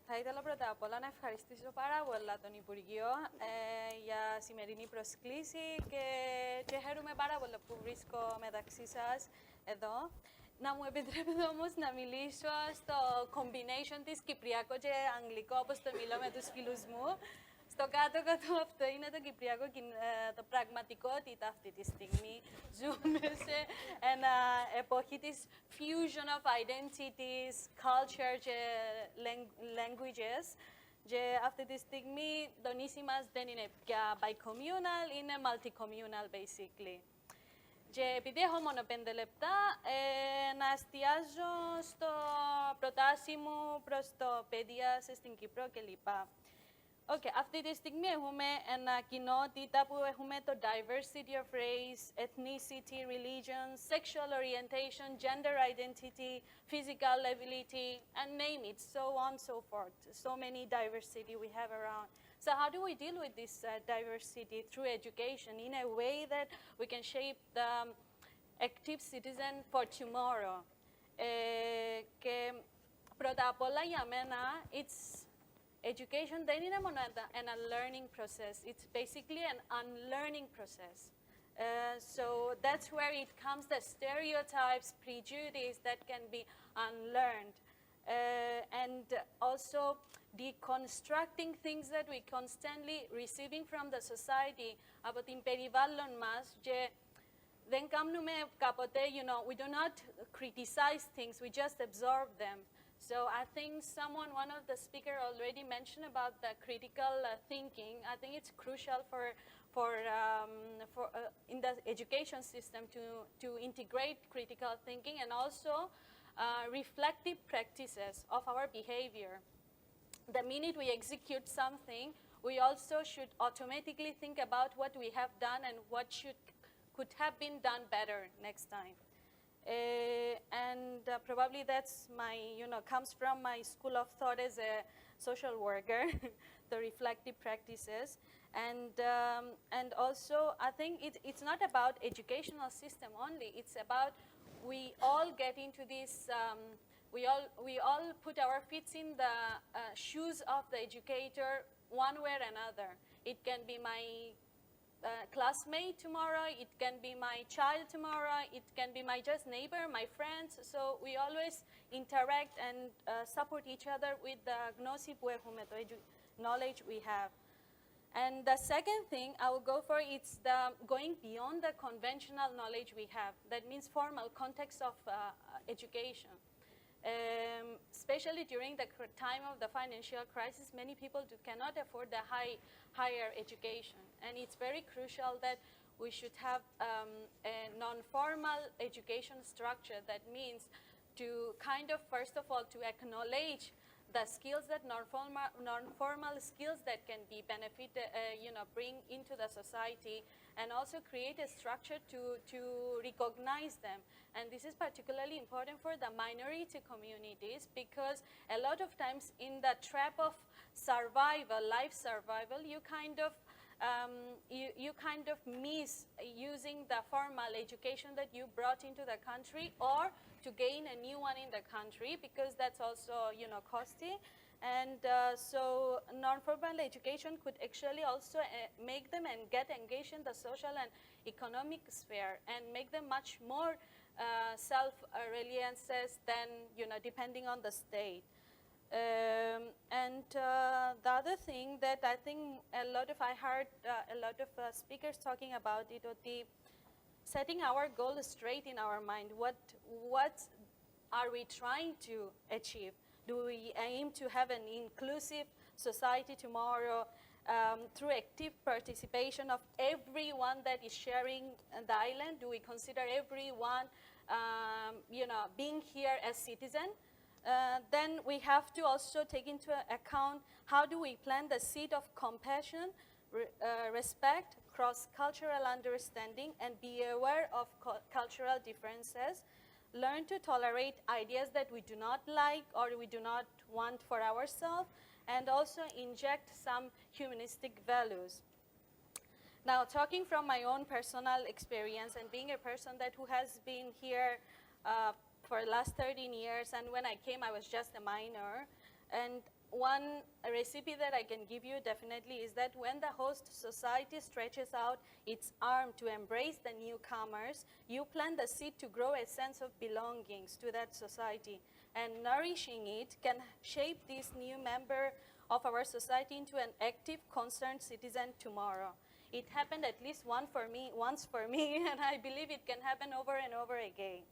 Θα ήθελα πρώτα απ' όλα να ευχαριστήσω πάρα πολλά τον Υπουργείο για σημερινή προσκλήση και χαίρομαι πάρα πολύ που βρίσκω μεταξύ σας εδώ. Να μου επιτρέπετε όμως να μιλήσω στο combination της Κυπριακό και Αγγλικό, όπως το μιλώ με τους φίλους μου. Στο κάτω-κάτω αυτό είναι το Κυπριακό, το πραγματικότητα αυτή τη στιγμή. Ζούμε σε ένα εποχή της fusion of identities, culture και languages. Και αυτή τη στιγμή το νησί μας δεν είναι πια bi-communal, είναι multi-communal basically. Και επειδή έχω μόνο 5 λεπτά, να εστιάζω στο προτάσει μου προς το παιδεία στην Κύπρο κλπ. Okay, αυτή τη στιγμή έχουμε ένα κοινότητα που έχουμε το diversity of race, ethnicity, religion, sexual orientation, gender identity, physical ability, and name it, so on and so forth. So many diversity we have around. So how do we deal with this diversity? Through education, in a way that we can shape the active citizen for tomorrow. Και πρώτα απ' όλα για μένα, education δεν είναι μόνο ένα learning process. It's basically an unlearning process. So that's where it comes, the stereotypes, prejudice that can be unlearned. And also deconstructing things that we constantly receiving from the society από την περιβάλλον μας και δεν κάνουμε κάποτε, we do not criticize things, we just absorb them. So I think one of the speakers already mentioned about the critical thinking. I think it's crucial in the education system to integrate critical thinking and also reflective practices of our behavior. The minute we execute something, we also should automatically think about what we have done and what could have been done better next time. And probably that's comes from my school of thought as a social worker, the reflective practices. And also, I think it's not about educational system only. It's about we all get into this, we all put our feet in the shoes of the educator one way or another. It can be my classmate tomorrow, it can be my child tomorrow, it can be my just neighbor, my friends. So we always interact and support each other with the knowledge we have. And the second thing I will go for is the going beyond the conventional knowledge we have. That means formal context of education. Especially during the time of the financial crisis, many people cannot afford the higher education. And it's very crucial that we should have a non-formal education structure. That means to kind of, first of all, to acknowledge the skills that non-formal skills that can be bring into the society, and also create a structure to recognize them. And this is particularly important for the minority communities, because a lot of times in the trap of survival, life survival, you kind of miss using the formal education that you brought into the country, or to gain a new one in the country, because that's also costly. And so non-formal education could actually also make them and get engaged in the social and economic sphere, and make them much more self-reliances than depending on the state. The other thing that I think I heard a lot of speakers talking about it, or setting our goal straight in our mind. What are we trying to achieve? Do we aim to have an inclusive society tomorrow through active participation of everyone that is sharing the island? Do we consider everyone being here as citizen? Then we have to also take into account how do we plant the seed of compassion, respect, cross-cultural understanding, and be aware of cultural differences. Learn to tolerate ideas that we do not like or we do not want for ourselves, and also inject some humanistic values. Now, talking from my own personal experience and being a person who has been here for the last 13 years, and when I came, I was just a minor. And one recipe that I can give you definitely is that when the host society stretches out its arm to embrace the newcomers, you plant the seed to grow a sense of belongings to that society. And nourishing it can shape this new member of our society into an active, concerned citizen tomorrow. It happened at least once for me, and I believe it can happen over and over again.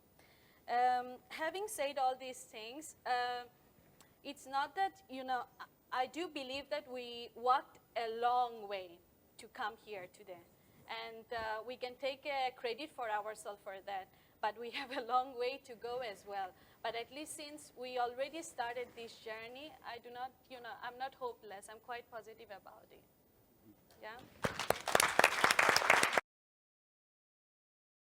Having said all these things, it's not that, I do believe that we walked a long way to come here today. And we can take credit for ourselves for that. But we have a long way to go as well. But at least since we already started this journey, I'm not hopeless. I'm quite positive about it. Yeah?